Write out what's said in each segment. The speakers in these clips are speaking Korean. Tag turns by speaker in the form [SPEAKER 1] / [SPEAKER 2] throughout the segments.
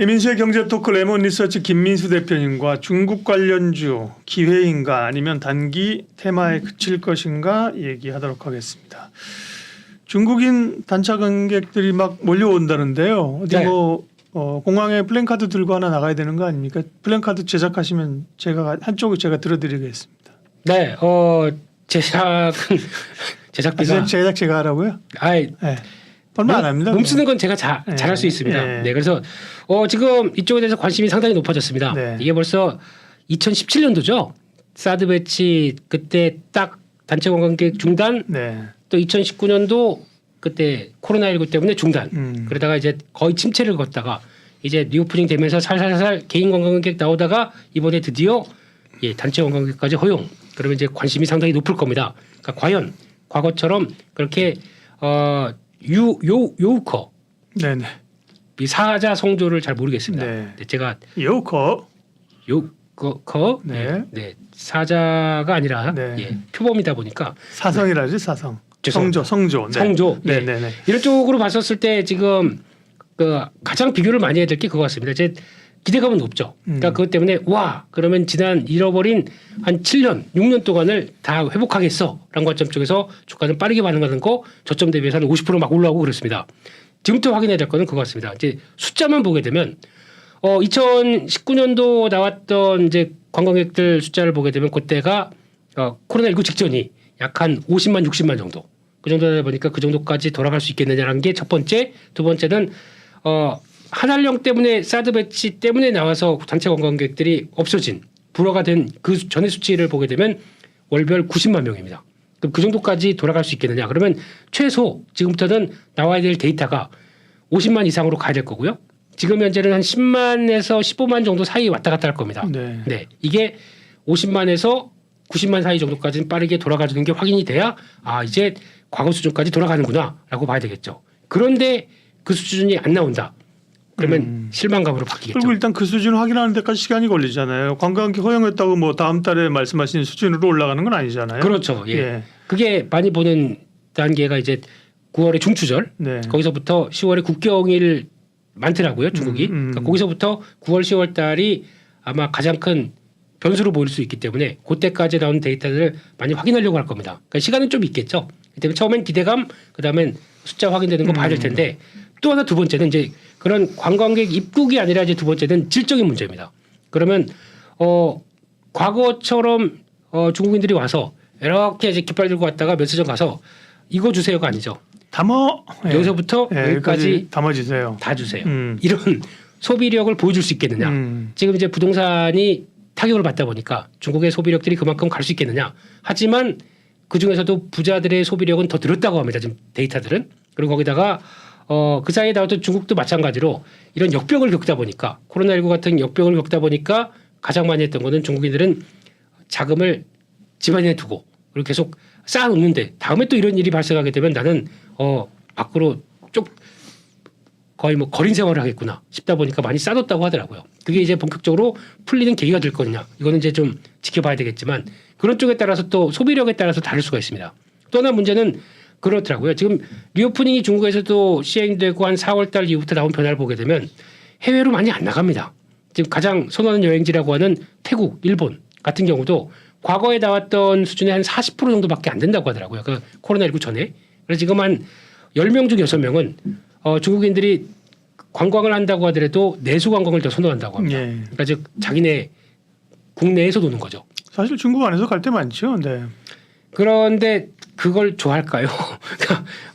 [SPEAKER 1] 이민수의 경제토크 레몬리서치 김민수 대표님과 중국 관련주 기회인가 아니면 단기 테마에 그칠 것인가 얘기하도록 하겠습니다. 중국인 단차 관객들이 막 몰려온다는데요. 어디
[SPEAKER 2] 네.
[SPEAKER 1] 공항에 플랜카드 들고 하나 나가야 되는 거 아닙니까? 플랜카드 제작하시면 제가 한쪽을 제가 들어드리겠습니다.
[SPEAKER 2] 네, 제작비가
[SPEAKER 1] 제작 제가 하라고요?
[SPEAKER 2] 아이
[SPEAKER 1] 네. 얼마 안 합니다.
[SPEAKER 2] 몸쓰는 건 제가 잘할 수 있습니다.
[SPEAKER 1] 네.
[SPEAKER 2] 네, 그래서 지금 이쪽에 대해서 관심이 상당히 높아졌습니다.
[SPEAKER 1] 네.
[SPEAKER 2] 이게 벌써 2017년도죠. 사드 배치 그때 딱 단체 관광객 중단,
[SPEAKER 1] 네.
[SPEAKER 2] 또 2019년도 그때 코로나19 때문에 중단. 그러다가 이제 거의 침체를 걷다가 이제 리오프닝 되면서 살살살 개인 관광객 나오다가 이번에 드디어 단체 관광객까지 허용. 그러면 이제 관심이 상당히 높을 겁니다. 그러니까 과연 과거처럼 그렇게 요우커
[SPEAKER 1] 네네.
[SPEAKER 2] 이 사자 성조를 잘 모르겠습니다.
[SPEAKER 1] 네.
[SPEAKER 2] 근데 제가
[SPEAKER 1] 요커.
[SPEAKER 2] 요커
[SPEAKER 1] 네.
[SPEAKER 2] 사자가 아니라
[SPEAKER 1] 네.
[SPEAKER 2] 표범이다 보니까
[SPEAKER 1] 사성이라지 사성. 성조.
[SPEAKER 2] 성조.
[SPEAKER 1] 네.
[SPEAKER 2] 네.
[SPEAKER 1] 네네네.
[SPEAKER 2] 이런 쪽으로 봤었을 때 지금 가장 비교를 많이 해야 될 게 그거 같습니다. 이제 기대감은 높죠. 그러니까 그것 때문에 와 그러면 지난 잃어버린 한 7년, 6년 동안을 다 회복하겠어라는 관점 쪽에서 주가는 빠르게 반응하는 거 저점 대비해서 한 50% 막 올라오고 그렇습니다. 지금부터 확인해야 될 거는 그거 같습니다. 이제 숫자만 보게 되면 2019년도 나왔던 이제 관광객들 숫자를 보게 되면 그때가 코로나19 직전이 약 한 50만, 60만 정도. 그 정도다 보니까 그 정도까지 돌아갈 수 있겠느냐라는 게 첫 번째. 두 번째는 한한령 때문에 사드 배치 때문에 나와서 단체 관광객들이 없어진 불허가 된 그 전의 수치를 보게 되면 월별 90만 명입니다. 그럼 그 정도까지 돌아갈 수 있겠느냐? 그러면 최소 지금부터는 나와야 될 데이터가 50만 이상으로 가야 될 거고요. 지금 현재는 한 10만에서 15만 정도 사이 왔다 갔다 할 겁니다.
[SPEAKER 1] 네.
[SPEAKER 2] 이게 50만에서 90만 사이 정도까지는 빠르게 돌아가주는 게 확인이 돼야 이제 과거 수준까지 돌아가는구나라고 봐야 되겠죠. 그런데 그 수준이 안 나온다. 그러면 실망감으로 바뀌겠죠.
[SPEAKER 1] 그리고 일단 그 수준을 확인하는 데까지 시간이 걸리잖아요. 관광객 허용했다고 뭐 다음 달에 말씀하신 수준으로 올라가는 건 아니잖아요.
[SPEAKER 2] 그렇죠. 그게 많이 보는 단계가 이제 9월의 중추절.
[SPEAKER 1] 네.
[SPEAKER 2] 거기서부터 10월에 국경일 많더라고요. 중국이. 그러니까 거기서부터 9월 10월 달이 아마 가장 큰 변수로 보일 수 있기 때문에 그때까지 나온 데이터를 많이 확인하려고 할 겁니다. 그러니까 시간은 좀 있겠죠. 그 때문에 처음엔 기대감 그다음엔 숫자 확인되는 거 봐야 될 텐데 또 하나 두 번째는 이제 그런 관광객 입국이 아니라 이제 두 번째는 질적인 문제입니다. 그러면 과거처럼 중국인들이 와서 이렇게 이제 깃발 들고 왔다가 면세점 가서 이거 주세요가 아니죠.
[SPEAKER 1] 담어.
[SPEAKER 2] 여기서부터 여기까지
[SPEAKER 1] 담아주세요.
[SPEAKER 2] 다 주세요. 이런 소비력을 보여줄 수 있겠느냐. 지금 이제 부동산이 타격을 받다 보니까 중국의 소비력들이 그만큼 갈 수 있겠느냐. 하지만 그중에서도 부자들의 소비력은 더 늘었다고 합니다. 지금 데이터들은. 그리고 거기다가 그 사이에 나왔던 중국도 마찬가지로 이런 역병을 겪다 보니까 코로나19 같은 역병을 겪다 보니까 가장 많이 했던 거는 중국인들은 자금을 집안에 두고 그리고 계속 쌓아놓는데 다음에 또 이런 일이 발생하게 되면 나는 밖으로 거의 뭐 거린 생활을 하겠구나 싶다 보니까 많이 쌓아뒀다고 하더라고요. 그게 이제 본격적으로 풀리는 계기가 될 거냐. 이거는 이제 좀 지켜봐야 되겠지만 그런 쪽에 따라서 또 소비력에 따라서 다를 수가 있습니다. 또 하나 문제는 그렇더라고요. 지금 리오프닝이 중국에서도 시행되고 한 4월 달 이후부터 나온 변화를 보게 되면 해외로 많이 안 나갑니다. 지금 가장 선호하는 여행지라고 하는 태국, 일본 같은 경우도 과거에 나왔던 수준의 한 40% 정도밖에 안 된다고 하더라고요. 그 코로나19 전에. 그래서 지금 한 10명 중 6명은 중국인들이 관광을 한다고 하더라도 내수 관광을 더 선호한다고 합니다. 그러니까 즉 자기네 국내에서 노는 거죠.
[SPEAKER 1] 사실 중국 안에서 갈 때 많죠. 네.
[SPEAKER 2] 그런데 그걸 좋아할까요?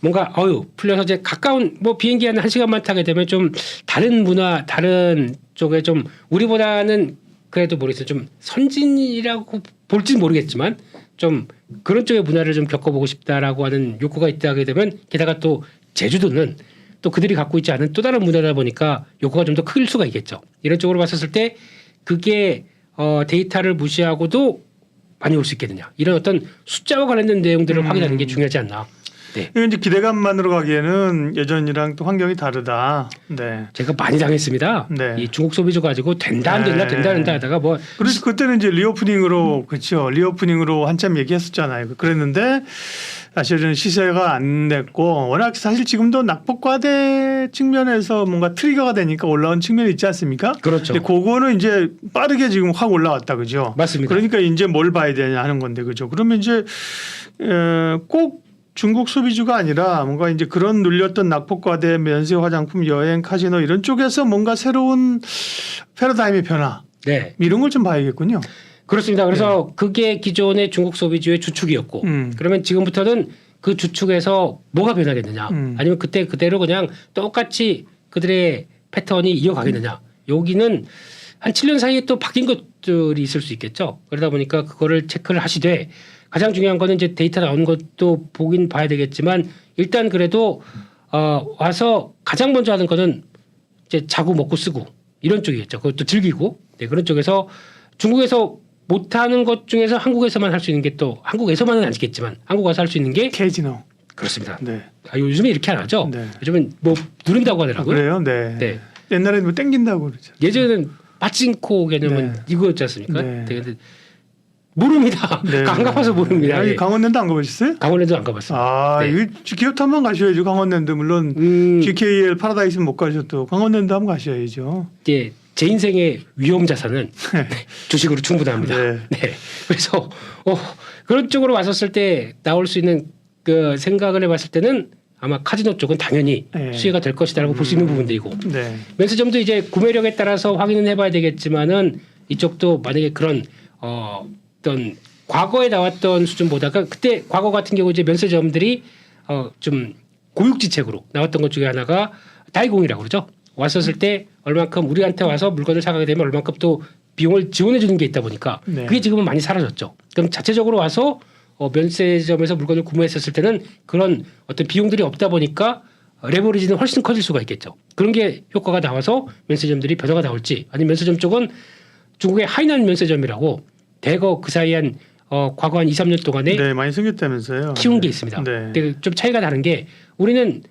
[SPEAKER 2] 뭔가 풀려서 이제 가까운 뭐 비행기 한 1시간만 타게 되면 좀 다른 문화, 다른 쪽에 좀 우리보다는 그래도 모르겠어요. 좀 선진이라고 볼지는 모르겠지만 좀 그런 쪽의 문화를 좀 겪어보고 싶다라고 하는 욕구가 있다 하게 되면 게다가 또 제주도는 또 그들이 갖고 있지 않은 또 다른 문화다 보니까 욕구가 좀 더 클 수가 있겠죠. 이런 쪽으로 봤었을 때 그게 데이터를 무시하고도 많이 올 수 있겠느냐. 이런 어떤 숫자와 관련된 내용들을 확인하는 게 중요하지 않나. 네.
[SPEAKER 1] 이제 기대감만으로 가기에는 예전이랑 또 환경이 다르다. 네.
[SPEAKER 2] 제가 많이 당했습니다.
[SPEAKER 1] 네.
[SPEAKER 2] 이 중국 소비주 가지고 된다 안 된다 된다 안 된다 하다가 뭐
[SPEAKER 1] 그래서 그때는 이제 리오프닝으로 그렇죠. 리오프닝으로 한참 얘기했었잖아요. 그랬는데 사실은 시세가 안 됐고 워낙 사실 지금도 낙폭과대 측면에서 뭔가 트리거가 되니까 올라온 측면이 있지 않습니까?
[SPEAKER 2] 그렇죠.
[SPEAKER 1] 근데 그거는 이제 빠르게 지금 확 올라왔다 그죠?
[SPEAKER 2] 맞습니다.
[SPEAKER 1] 그러니까 이제 뭘 봐야 되냐 하는 건데 그죠? 그러면 이제 꼭 중국 소비주가 아니라 뭔가 이제 그런 눌렸던 낙폭과대, 면세 화장품, 여행, 카지노 이런 쪽에서 뭔가 새로운 패러다임의 변화
[SPEAKER 2] 네.
[SPEAKER 1] 이런 걸 좀 봐야겠군요.
[SPEAKER 2] 그렇습니다. 그래서 그게 기존의 중국 소비주의 주축이었고 그러면 지금부터는 그 주축에서 뭐가 변하겠느냐 아니면 그때 그대로 그냥 똑같이 그들의 패턴이 이어가겠느냐 여기는 한 7년 사이에 또 바뀐 것들이 있을 수 있겠죠. 그러다 보니까 그거를 체크를 하시되 가장 중요한 거는 이제 데이터 나오는 것도 보긴 봐야 되겠지만 일단 그래도 와서 가장 먼저 하는 거는 이제 자고 먹고 쓰고 이런 쪽이겠죠. 그것도 즐기고 네, 그런 쪽에서 중국에서 못하는 것 중에서 한국에서만 할 수 있는 게 또 한국에서만은 아니겠지만 한국 와서 할 수 있는 게
[SPEAKER 1] 카지노.
[SPEAKER 2] 그렇습니다.
[SPEAKER 1] 네.
[SPEAKER 2] 요즘에 이렇게 안 하죠.
[SPEAKER 1] 네.
[SPEAKER 2] 요즘은 뭐 누른다고 하더라고요.
[SPEAKER 1] 그래요? 네.
[SPEAKER 2] 네.
[SPEAKER 1] 옛날에는 뭐 땡긴다고 그러죠.
[SPEAKER 2] 예전에는 빠찡코 개념은
[SPEAKER 1] 네.
[SPEAKER 2] 이거였지 않습니까?
[SPEAKER 1] 네.
[SPEAKER 2] 네. 근데 모릅니다.
[SPEAKER 1] 네.
[SPEAKER 2] 안 가봐서 모릅니다.
[SPEAKER 1] 아니,
[SPEAKER 2] 예.
[SPEAKER 1] 강원랜드 안 가보셨어요?
[SPEAKER 2] 강원랜드 안 가봤습니다.
[SPEAKER 1] 아,
[SPEAKER 2] 네.
[SPEAKER 1] 이거 기업 한번 가셔야죠. 강원랜드 물론 GKL 파라다이스는 못 가셔도 강원랜드 한번 가셔야죠.
[SPEAKER 2] 이제 제 인생의 위험 자산은 주식으로 충분합니다.
[SPEAKER 1] 네.
[SPEAKER 2] 네. 그래서 그런 쪽으로 왔었을 때 나올 수 있는 그 생각을 해봤을 때는 아마 카지노 쪽은 당연히
[SPEAKER 1] 네.
[SPEAKER 2] 수혜가 될 것이다라고 볼 수 있는 부분들이고
[SPEAKER 1] 네.
[SPEAKER 2] 면세점도 이제 구매력에 따라서 확인은 해봐야 되겠지만은 이쪽도 만약에 그런 어떤 과거에 나왔던 수준보다가 그때 과거 같은 경우 이제 면세점들이 좀 고육지책으로 나왔던 것 중에 하나가 다이공이라고 그러죠. 왔었을 때 얼만큼 우리한테 와서 물건을 사가게 되면 얼만큼 또 비용을 지원해 주는 게 있다 보니까
[SPEAKER 1] 네.
[SPEAKER 2] 그게 지금은 많이 사라졌죠. 그럼 자체적으로 와서 면세점에서 물건을 구매했었을 때는 그런 어떤 비용들이 없다 보니까 레버리지는 훨씬 커질 수가 있겠죠. 그런 게 효과가 나와서 면세점들이 변화가 나올지 아니면 면세점 쪽은 중국의 하이난 면세점이라고 대거 그 사이 한 과거 한 2, 3년 동안에
[SPEAKER 1] 네, 많이 생겼다면서요.
[SPEAKER 2] 키운
[SPEAKER 1] 네.
[SPEAKER 2] 게 있습니다.
[SPEAKER 1] 네.
[SPEAKER 2] 근데 좀 차이가 다른 게 우리는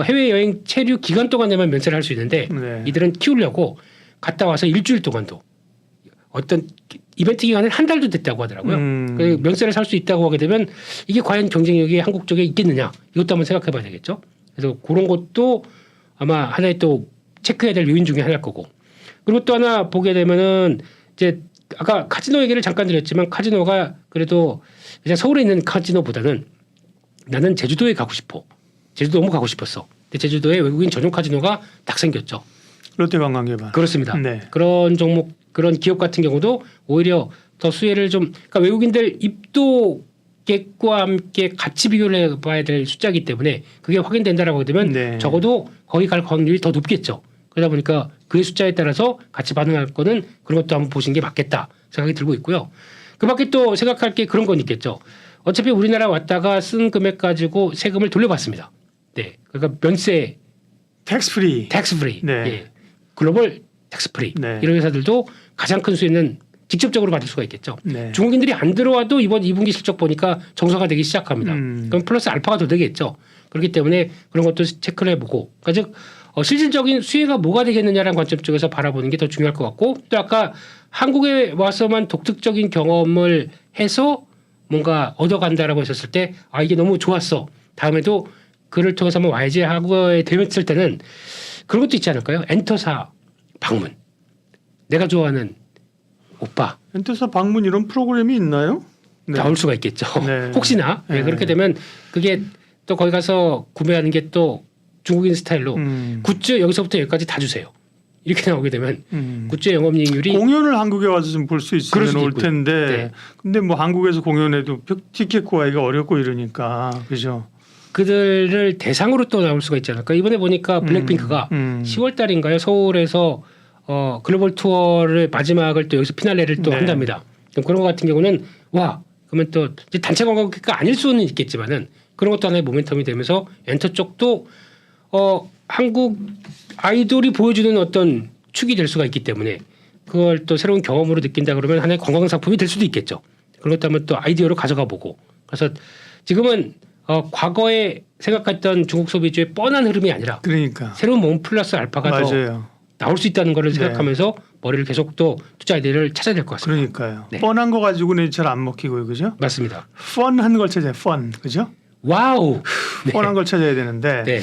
[SPEAKER 2] 해외 여행 체류 기간 동안에만 면세를 할 수 있는데
[SPEAKER 1] 네.
[SPEAKER 2] 이들은 키우려고 갔다 와서 일주일 동안도 어떤 이벤트 기간은 한 달도 됐다고 하더라고요. 그 면세를 살 수 있다고 하게 되면 이게 과연 경쟁력이 한국 쪽에 있겠느냐 이것도 한번 생각해봐야 되겠죠. 그래서 그런 것도 아마 하나의 또 체크해야 될 요인 중에 하나일 거고 그리고 또 하나 보게 되면은 이제 아까 카지노 얘기를 잠깐 드렸지만 카지노가 그래도 그냥 서울에 있는 카지노보다는 나는 제주도에 가고 싶어. 제주도 너무 가고 싶었어. 근데 제주도에 외국인 전용 카지노가 딱 생겼죠.
[SPEAKER 1] 롯데관광개발.
[SPEAKER 2] 그렇습니다.
[SPEAKER 1] 네.
[SPEAKER 2] 그런 종목 그런 기업 같은 경우도 오히려 더 수혜를 좀 그러니까 외국인들 입도객과 함께 같이 비교를 해봐야 될 숫자이기 때문에 그게 확인된다라고 하게 되면
[SPEAKER 1] 네.
[SPEAKER 2] 적어도 거기 갈 확률이 더 높겠죠. 그러다 보니까 그의 숫자에 따라서 같이 반응할 거는 그런 것도 한번 보시는 게 맞겠다 생각이 들고 있고요. 그 밖에 또 생각할 게 그런 건 있겠죠. 어차피 우리나라 왔다가 쓴 금액 가지고 세금을 돌려받습니다. 네, 그러니까 면세,
[SPEAKER 1] 텍스 프리.
[SPEAKER 2] 텍스 프리,
[SPEAKER 1] 네.
[SPEAKER 2] 예. 글로벌 텍스 프리
[SPEAKER 1] 네.
[SPEAKER 2] 이런 회사들도 가장 큰 수혜는 직접적으로 받을 수가 있겠죠.
[SPEAKER 1] 네.
[SPEAKER 2] 중국인들이 안 들어와도 이번 2분기 실적 보니까 정상화 되기 시작합니다. 그럼 플러스 알파가 더 되겠죠. 그렇기 때문에 그런 것도 체크를 해보고 그러니까 즉 실질적인 수혜가 뭐가 되겠느냐라는 관점 쪽에서 바라보는 게 더 중요할 것 같고 또 아까 한국에 와서만 독특적인 경험을 해서 뭔가 얻어간다라고 했었을 때 아 이게 너무 좋았어. 다음에도 그를 통해서 한번 와야지 하고 되었을 때는 그런 것도 있지 않을까요? 엔터사 방문. 내가 좋아하는 오빠
[SPEAKER 1] 엔터사 방문 이런 프로그램이 있나요? 네.
[SPEAKER 2] 나올 수가 있겠죠.
[SPEAKER 1] 네.
[SPEAKER 2] 혹시나
[SPEAKER 1] 네.
[SPEAKER 2] 그렇게 되면 그게 또 거기 가서 구매하는 게 또 중국인 스타일로 굿즈 여기서부터 여기까지 다 주세요. 이렇게 나오게 되면 굿즈 영업이익률이
[SPEAKER 1] 공연을 한국에 와서 좀 볼 수
[SPEAKER 2] 그럴
[SPEAKER 1] 있으면
[SPEAKER 2] 수도
[SPEAKER 1] 올
[SPEAKER 2] 있고요.
[SPEAKER 1] 텐데
[SPEAKER 2] 네.
[SPEAKER 1] 근데 뭐 한국에서 공연해도 티켓 구하기가 어렵고 이러니까 그죠?
[SPEAKER 2] 그들을 대상으로 또 나올 수가 있지 않을까. 이번에 보니까 블랙핑크가 10월 달인가요? 서울에서 글로벌 투어를 마지막을 또 여기서 피날레를 또
[SPEAKER 1] 네.
[SPEAKER 2] 한답니다. 그럼 그런 것 같은 경우는 와 그러면 또 이제 단체 관광객가 아닐 수는 있겠지만은 그런 것도 하나의 모멘텀이 되면서 엔터 쪽도 한국 아이돌이 보여주는 어떤 축이 될 수가 있기 때문에 그걸 또 새로운 경험으로 느낀다 그러면 하나의 관광 상품이 될 수도 있겠죠. 그런 것도 한번 또 아이디어로 가져가 보고 그래서 지금은 과거에 생각했던 중국 소비주의 뻔한 흐름이 아니라
[SPEAKER 1] 그러니까
[SPEAKER 2] 새로운 몸 플러스 알파가 더
[SPEAKER 1] 맞아요.
[SPEAKER 2] 나올 수 있다는 것을
[SPEAKER 1] 네.
[SPEAKER 2] 생각하면서 머리를 계속 또 투자 아이디어를 찾아야 될 것 같습니다.
[SPEAKER 1] 그러니까요.
[SPEAKER 2] 네.
[SPEAKER 1] 뻔한 거 가지고는 잘 안 먹히고요, 그죠?
[SPEAKER 2] 맞습니다.
[SPEAKER 1] 펀한 걸 찾아요. 펀, 그죠?
[SPEAKER 2] 와우. 네.
[SPEAKER 1] 뻔한 걸 찾아야 되는데
[SPEAKER 2] 네.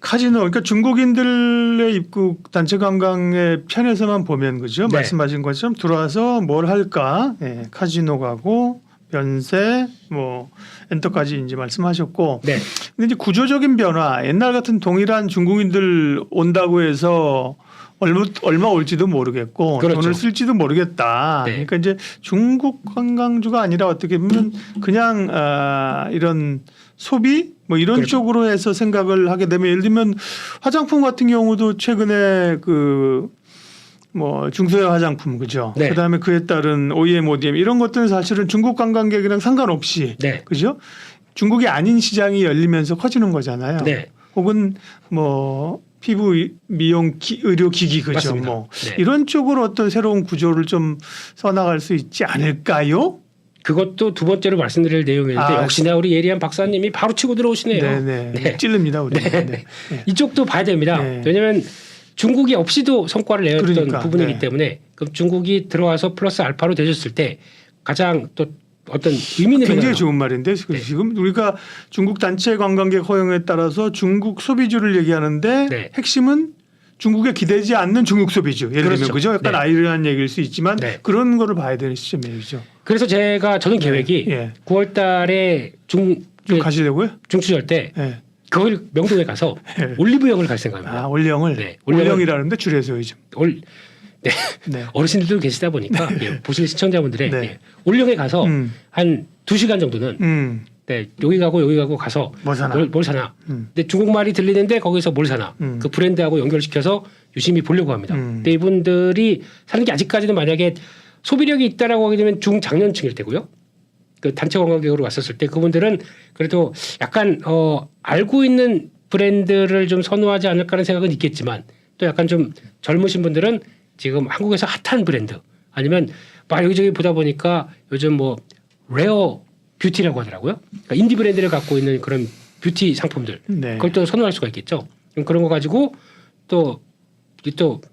[SPEAKER 1] 카지노 그러니까 중국인들의 입국 단체 관광의 편에서만 보면 그죠?
[SPEAKER 2] 네.
[SPEAKER 1] 말씀하신 것처럼 들어와서 뭘 할까? 예, 카지노 가고 변세 뭐 엔터까지 이제 말씀하셨고
[SPEAKER 2] 네.
[SPEAKER 1] 근데 이제 구조적인 변화 옛날 같은 동일한 중국인들 온다고 해서 얼마 올지도 모르겠고
[SPEAKER 2] 그렇죠.
[SPEAKER 1] 돈을 쓸지도 모르겠다.
[SPEAKER 2] 네.
[SPEAKER 1] 그러니까 이제 중국 관광주가 아니라 어떻게 보면 그냥 이런 소비 뭐 이런
[SPEAKER 2] 그렇죠.
[SPEAKER 1] 쪽으로 해서 생각을 하게 되면 예를 들면 화장품 같은 경우도 최근에 그 뭐 중소형 화장품 그죠.
[SPEAKER 2] 네.
[SPEAKER 1] 그다음에 그에 따른 OEM, ODM 이런 것들은 사실은 중국 관광객이랑 상관없이
[SPEAKER 2] 네.
[SPEAKER 1] 그죠. 중국이 아닌 시장이 열리면서 커지는 거잖아요.
[SPEAKER 2] 네.
[SPEAKER 1] 혹은 뭐 피부 미용 의료 기기 그죠.
[SPEAKER 2] 맞습니다.
[SPEAKER 1] 뭐
[SPEAKER 2] 네.
[SPEAKER 1] 이런 쪽으로 어떤 새로운 구조를 좀 써나갈 수 있지 않을까요?
[SPEAKER 2] 그것도 두 번째로 말씀드릴 내용이었는데 역시나 우리 예리한 박사님이 바로 치고 들어오시네요.
[SPEAKER 1] 네네.
[SPEAKER 2] 네.
[SPEAKER 1] 찔릅니다 우리.
[SPEAKER 2] 네.
[SPEAKER 1] 네. 네.
[SPEAKER 2] 이쪽도 봐야 됩니다.
[SPEAKER 1] 네.
[SPEAKER 2] 왜냐하면 중국이 없이도 성과를 내었던
[SPEAKER 1] 그러니까,
[SPEAKER 2] 부분이기
[SPEAKER 1] 네.
[SPEAKER 2] 때문에 그럼 중국이 들어와서 플러스 알파로 되줬을 때 가장 또 어떤 의미 있는
[SPEAKER 1] 굉장히
[SPEAKER 2] 변화가
[SPEAKER 1] 좋은 말인데
[SPEAKER 2] 네.
[SPEAKER 1] 지금 우리가 중국 단체 관광객 허용에 따라서 중국 소비주를 얘기하는데
[SPEAKER 2] 네.
[SPEAKER 1] 핵심은 중국에 기대지 않는 중국 소비주. 예를 들면
[SPEAKER 2] 그렇죠.
[SPEAKER 1] 그죠? 약간
[SPEAKER 2] 네.
[SPEAKER 1] 아이러니한 얘기일 수 있지만
[SPEAKER 2] 네.
[SPEAKER 1] 그런 거를 봐야 되는 시점이죠.
[SPEAKER 2] 그래서 저는 계획이
[SPEAKER 1] 예.
[SPEAKER 2] 9월 달에
[SPEAKER 1] 좀 가시려고요?
[SPEAKER 2] 중추절 때
[SPEAKER 1] 예.
[SPEAKER 2] 거기 명동에 가서
[SPEAKER 1] 예.
[SPEAKER 2] 올리브영을 갈 생각입니다.
[SPEAKER 1] 아, 올영을.
[SPEAKER 2] 네,
[SPEAKER 1] 올영이라는데 줄여서 요즘.
[SPEAKER 2] 네.
[SPEAKER 1] 네.
[SPEAKER 2] 어르신들도 계시다 보니까 예, 보실 시청자분들의
[SPEAKER 1] 네.
[SPEAKER 2] 예, 올영에 가서 한 2시간 정도는 네, 여기 가고 가서
[SPEAKER 1] 뭐 사나?
[SPEAKER 2] 뭘 사나.
[SPEAKER 1] 음.
[SPEAKER 2] 근데 중국말이 들리는데 거기서 뭘 사나. 그 브랜드하고 연결시켜서 유심히 보려고 합니다. 근데 이분들이 사는 게 아직까지는 만약에 소비력이 있다라고 하게 되면 중장년층일 때고요. 그 단체 관광객으로 왔었을 때 그분들은 그래도 약간 알고 있는 브랜드를 좀 선호하지 않을까 하는 생각은 있겠지만 또 약간 좀 젊으신 분들은 지금 한국에서 핫한 브랜드 아니면 막 여기저기 보다 보니까 요즘 뭐 레어 뷰티라고 하더라고요. 그러니까 인디 브랜드를 갖고 있는 그런 뷰티 상품들
[SPEAKER 1] 네.
[SPEAKER 2] 그걸 또 선호할 수가 있겠죠. 그런 거 가지고 또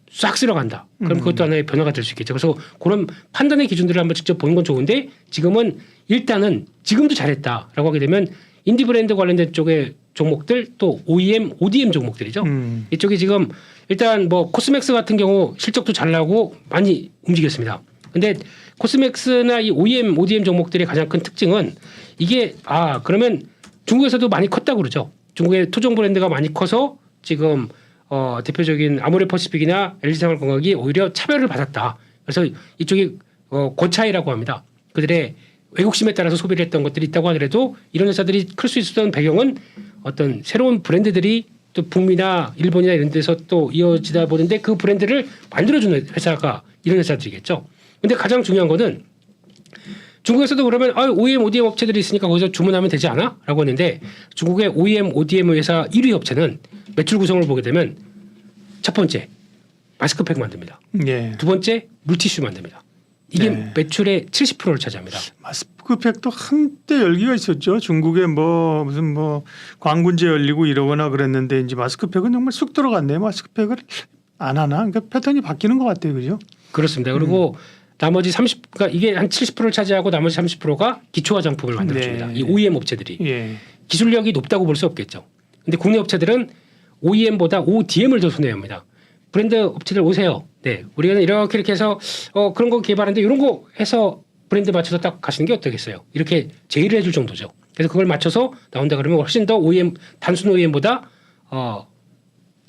[SPEAKER 2] 싹 쓸어간다. 그럼 그것도 하나의 변화가 될 수 있겠죠. 그래서 그런 판단의 기준들을 한번 직접 보는 건 좋은데 지금은 일단은 지금도 잘했다라고 하게 되면 인디 브랜드 관련된 쪽의 종목들 또 OEM, ODM 종목들이죠. 이쪽이 지금 일단 뭐 코스맥스 같은 경우 실적도 잘 나고 많이 움직였습니다. 근데 코스맥스나 이 OEM, ODM 종목들의 가장 큰 특징은 이게 그러면 중국에서도 많이 컸다고 그러죠. 중국의 토종 브랜드가 많이 커서 지금 대표적인 아모레퍼시픽이나 LG생활건강이 오히려 차별을 받았다. 그래서 이쪽이 고차이라고 합니다. 그들의 왜곡심에 따라서 소비를 했던 것들이 있다고 하더라도 이런 회사들이 클 수 있었던 배경은 어떤 새로운 브랜드들이 또 북미나 일본이나 이런 데서 또 이어지다 보는데 그 브랜드를 만들어주는 회사가 이런 회사들이겠죠. 근데 가장 중요한 거는 중국에서도 그러면 OEM, ODM 업체들이 있으니까 거기서 주문하면 되지 않아? 라고 했는데 중국의 OEM, ODM 회사 1위 업체는 매출 구성을 보게 되면 첫 번째 마스크팩 만듭니다.
[SPEAKER 1] 예.
[SPEAKER 2] 두 번째 물티슈 만듭니다. 이게
[SPEAKER 1] 네.
[SPEAKER 2] 매출의 70%를 차지합니다.
[SPEAKER 1] 마스크팩도 한때 열기가 있었죠. 중국에 뭐 무슨 뭐 광군제 열리고 이러거나 그랬는데 이제 마스크팩은 정말 쑥 들어갔네요. 마스크팩을 안 하나? 그러니까 패턴이 바뀌는 것 같아요, 그죠?
[SPEAKER 2] 그렇습니다. 그리고 나머지 30, 그러니까 이게 한 70%를 차지하고 나머지 30%가 기초 화장품을 만들어줍니다.
[SPEAKER 1] 네.
[SPEAKER 2] 이 OEM 업체들이
[SPEAKER 1] 예.
[SPEAKER 2] 기술력이 높다고 볼 수 없겠죠. 근데 국내 업체들은 OEM보다 ODM을 더 손해합니다. 브랜드 업체들 오세요. 네, 우리가 이렇게 해서 그런 거 개발하는데 이런 거 해서 브랜드 맞춰서 딱 가시는 게 어떻겠어요? 이렇게 제의를 해줄 정도죠. 그래서 그걸 맞춰서 나온다 그러면 훨씬 더 OEM 단순 OEM보다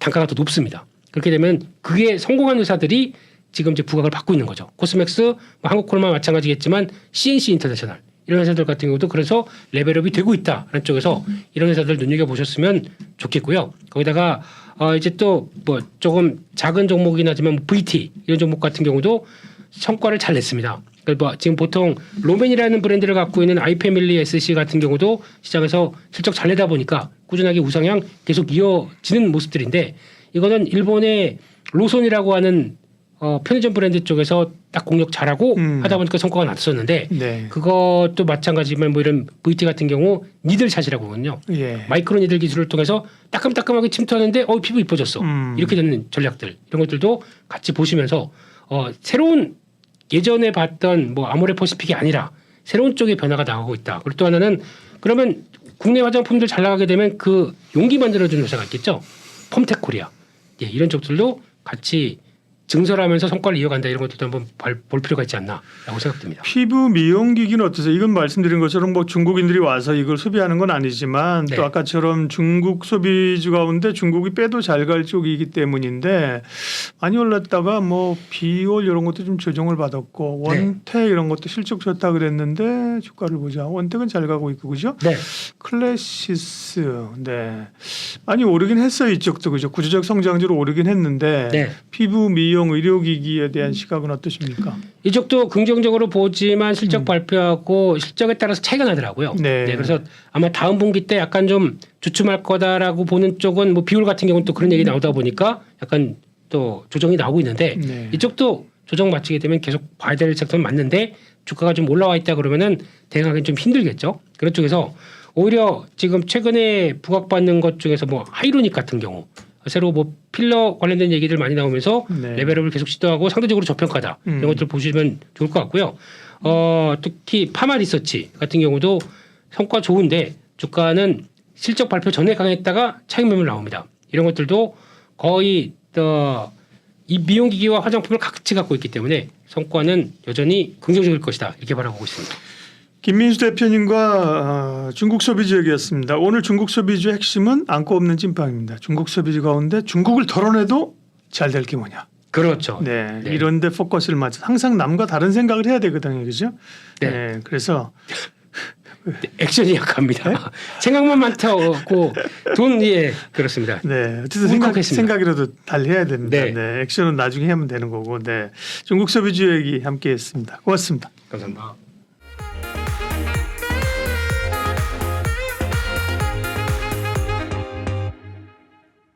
[SPEAKER 2] 단가가 더 높습니다. 그렇게 되면 그게 성공한 회사들이 지금 이제 부각을 받고 있는 거죠. 코스맥스, 뭐 한국콜만 마찬가지겠지만 CNC 인터내셔널 이런 회사들 같은 경우도 그래서 레벨업이 되고 있다라는 쪽에서 이런 회사들 눈여겨 보셨으면 좋겠고요. 거기다가 이제 또 뭐 조금 작은 종목이긴 하지만 VT 이런 종목 같은 경우도 성과를 잘 냈습니다. 그러니까 뭐 지금 보통 로맨이라는 브랜드를 갖고 있는 아이패밀리 SC 같은 경우도 시장에서 실적 잘 내다 보니까 꾸준하게 우상향 계속 이어지는 모습들인데 이거는 일본의 로손이라고 하는 편의점 브랜드 쪽에서 딱 공략 잘하고 하다 보니까 성과가 났었는데
[SPEAKER 1] 네.
[SPEAKER 2] 그것도 마찬가지지만 뭐 이런 VT 같은 경우 니들샷이라고 하거든요.
[SPEAKER 1] 예.
[SPEAKER 2] 마이크로 니들 기술을 통해서 따끔따끔하게 침투하는데 피부 이뻐졌어. 이렇게 되는 전략들 이런 것들도 같이 보시면서 새로운 예전에 봤던 뭐 아모레퍼시픽이 아니라 새로운 쪽의 변화가 나오고 있다. 그리고 또 하나는 그러면 국내 화장품들 잘 나가게 되면 그 용기 만들어주는 회사가 있겠죠. 폼텍코리아. 예, 이런 쪽들도 같이 증설하면서 성과를 이어간다 이런 것도 한번 볼 필요가 있지 않나라고 생각됩니다.
[SPEAKER 1] 피부 미용기기는 어떠세요? 이건 말씀드린 것처럼 뭐 중국인들이 와서 이걸 소비하는 건 아니지만
[SPEAKER 2] 네.
[SPEAKER 1] 또 아까처럼 중국 소비주 가운데 중국이 빼도 잘 갈 쪽이기 때문인데 많이 올랐다가 뭐 비올 이런 것도 좀 조정을 받았고 원택 이런 것도 실적 좋다 그랬는데 주가를 보자. 원택은 잘 가고 있고 그죠?
[SPEAKER 2] 네.
[SPEAKER 1] 클래시스 네 많이 오르긴 했어요 이쪽도 그죠? 구조적 성장률로 오르긴 했는데
[SPEAKER 2] 네.
[SPEAKER 1] 피부 미용 의료기기에 대한 시각은 어떠십니까?
[SPEAKER 2] 이쪽도 긍정적으로 보지만 실적 발표하고 실적에 따라서 차이가 나더라고요.
[SPEAKER 1] 네.
[SPEAKER 2] 그래서 아마 다음 분기 때 약간 좀 주춤할 거다라고 보는 쪽은 뭐 비올 같은 경우는 또 그런 얘기 나오다 보니까 약간 또 조정이 나오고 있는데
[SPEAKER 1] 네.
[SPEAKER 2] 이쪽도 조정 맞추게 되면 계속 봐야 될 섹터는 맞는데 주가가 좀 올라와 있다 그러면은 대응하기는 좀 힘들겠죠. 그런 쪽에서 오히려 지금 최근에 부각받는 것 중에서 뭐 하이로닉 같은 경우 새로 뭐 필러 관련된 얘기들 많이 나오면서
[SPEAKER 1] 네.
[SPEAKER 2] 레벨업을 계속 시도하고 상대적으로 저평가다 이런 것들 보시면 좋을 것 같고요. 특히 파마 리서치 같은 경우도 성과 좋은데 주가는 실적 발표 전에 강했다가 차익 매물 나옵니다. 이런 것들도 거의 이 미용기기와 화장품을 같이 갖고 있기 때문에 성과는 여전히 긍정적일 것이다 이렇게 바라보고 있습니다.
[SPEAKER 1] 김민수 대표님과 중국 소비주 얘기였습니다. 오늘 중국 소비주의 핵심은 안고 없는 찐빵입니다. 중국 소비주 가운데 중국을 덜어내도 잘 될 게 뭐냐.
[SPEAKER 2] 그렇죠.
[SPEAKER 1] 네,
[SPEAKER 2] 네.
[SPEAKER 1] 이런 데 포커스를 맞춰 항상 남과 다른 생각을 해야 되거든요. 그죠?
[SPEAKER 2] 네.
[SPEAKER 1] 네. 그래서
[SPEAKER 2] 액션이 약합니다. 생각만 많다고 돈 예 그렇습니다.
[SPEAKER 1] 네, 어쨌든
[SPEAKER 2] 울컥했습니다.
[SPEAKER 1] 생각이라도 달려야 됩니다.
[SPEAKER 2] 네.
[SPEAKER 1] 네, 액션은 나중에 하면 되는 거고. 네, 중국 소비주 얘기 함께했습니다. 고맙습니다.
[SPEAKER 2] 감사합니다.